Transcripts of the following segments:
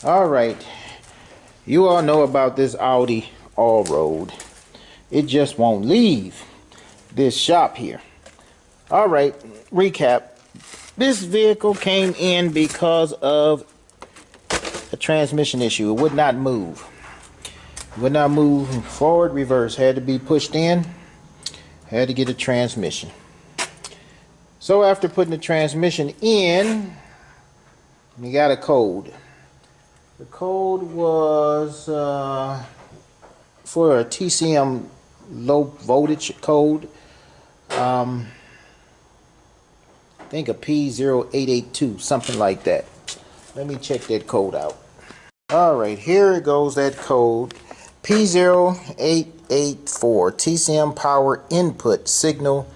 All right, you all know about this Audi Allroad. It just won't leave this shop here. All right, recap. This vehicle came in because of a transmission issue. It would not move. It would not move forward, reverse. Had to be pushed in. Had to get a transmission. So after putting the transmission in, we got a code. The code was for a TCM low voltage code. I think a P0882, something like that. Let me check that code out. Alright, here it goes, that code. P0884, TCM power input signal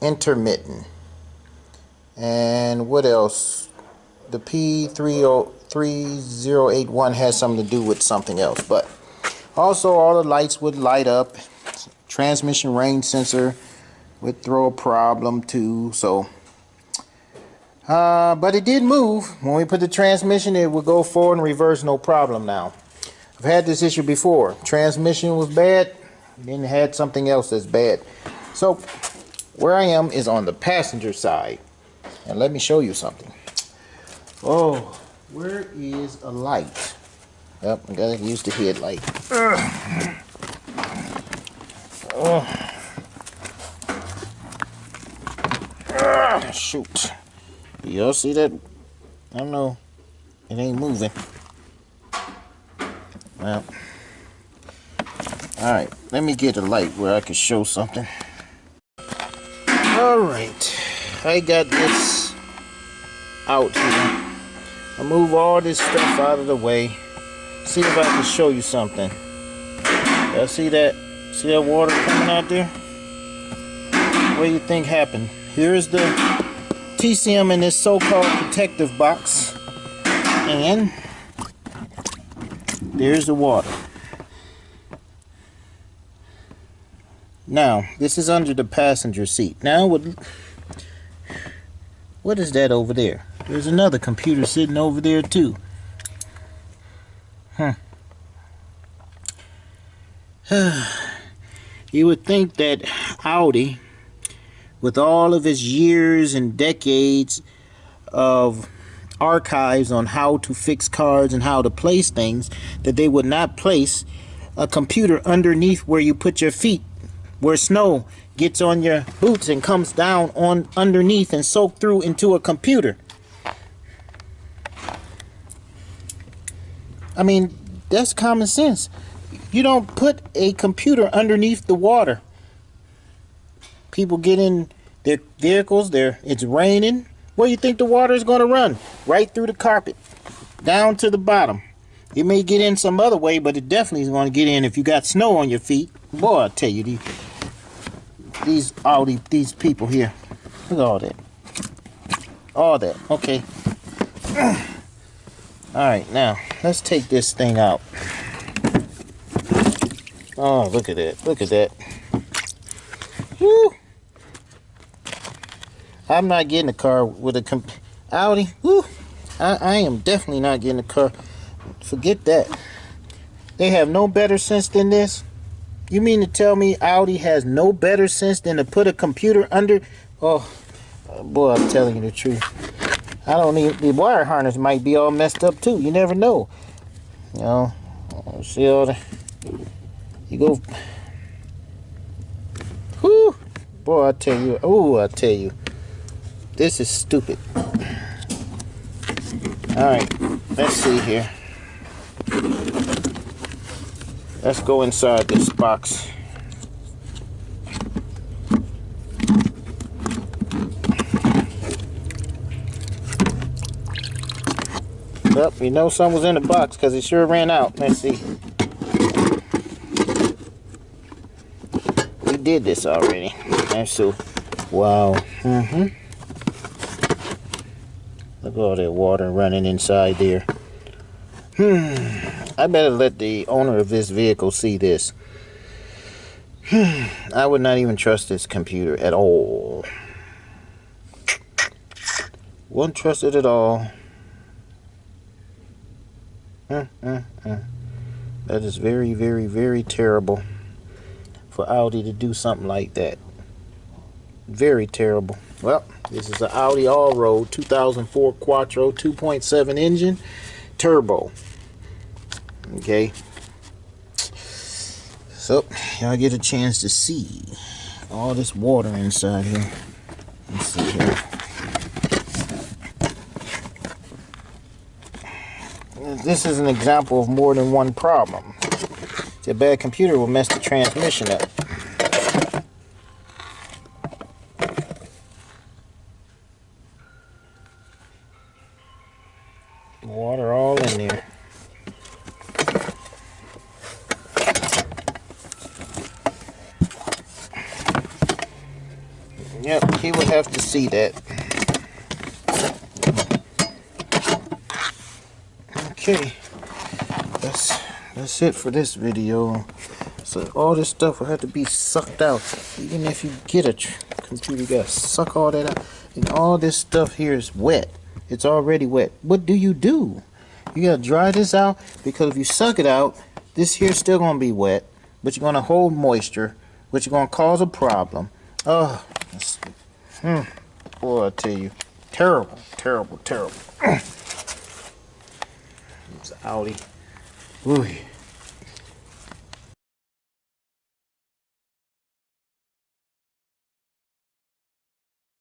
intermittent. And what else? The P3081 has something to do with something else. But also all the lights would light up. Transmission range sensor would throw a problem too. So but it did move. When we put the transmission, it would go forward and reverse, no problem now. I've had this issue before. Transmission was bad, then had something else that's bad. So where I am is on the passenger side. And let me show you something. Oh, where is a light? Yep, I gotta use the headlight. Shoot. Y'all see that? I don't know. It ain't moving. Well. Alright, let me get a light where I can show something. Alright. I got this out here. I'll move all this stuff out of the way. See if I can show you something. Y'all see that? See that water coming out there? What do you think happened? Here's the TCM in this so-called protective box. And there's the water. Now, this is under the passenger seat. Now, what is that over there? There's another computer sitting over there too. You would think that Audi, with all of its years and decades of archives on how to fix cars and how to place things, that they would not place a computer underneath where you put your feet, where snow gets on your boots and comes down on underneath and soak through into a computer. I mean, that's common sense. You don't put a computer underneath the water. People get in their vehicles, it's raining. Where do you think the water is going to run? Right through the carpet, down to the bottom. It may get in some other way, but it definitely is going to get in if you got snow on your feet. Boy, I tell you, these Audi, these people here. Look at all that. All that. Okay. Alright, now, let's take this thing out. Oh, look at that. Look at that. Woo! I'm not getting a car with a Audi. Woo! I am definitely not getting a car. Forget that. They have no better sense than this? You mean to tell me Audi has no better sense than to put a computer under? Oh, boy, I'm telling you the truth. I don't need, the wire harness might be all messed up too. You never know. You know, see all the, you go, whoo, boy, I tell you, oh, I tell you, this is stupid. All right, let's see here. Let's go inside this box. Well, you know something was in the box because it sure ran out. Let's see. We did this already. That's so, wow. Look at all that water running inside there. I better let the owner of this vehicle see this. I would not even trust this computer at all. Wouldn't trust it at all. That is very, very, very terrible for Audi to do something like that. Very terrible. Well, this is an Audi Allroad 2004 Quattro 2.7 engine turbo. Okay. So, y'all get a chance to see all this water inside here. Let's see here. This is an example of more than one problem. A bad computer will mess the transmission up. Water all in there. Yep, he would have to see that. Okay, that's it for this video. So all this stuff will have to be sucked out. Even if you get a computer, you gotta suck all that out. And all this stuff here is wet. It's already wet. What do? You gotta dry this out, because if you suck it out, this here's still gonna be wet, but you're gonna hold moisture, which is gonna cause a problem. Oh, boy, I tell you, terrible, terrible, terrible. It's Audi. Ooh.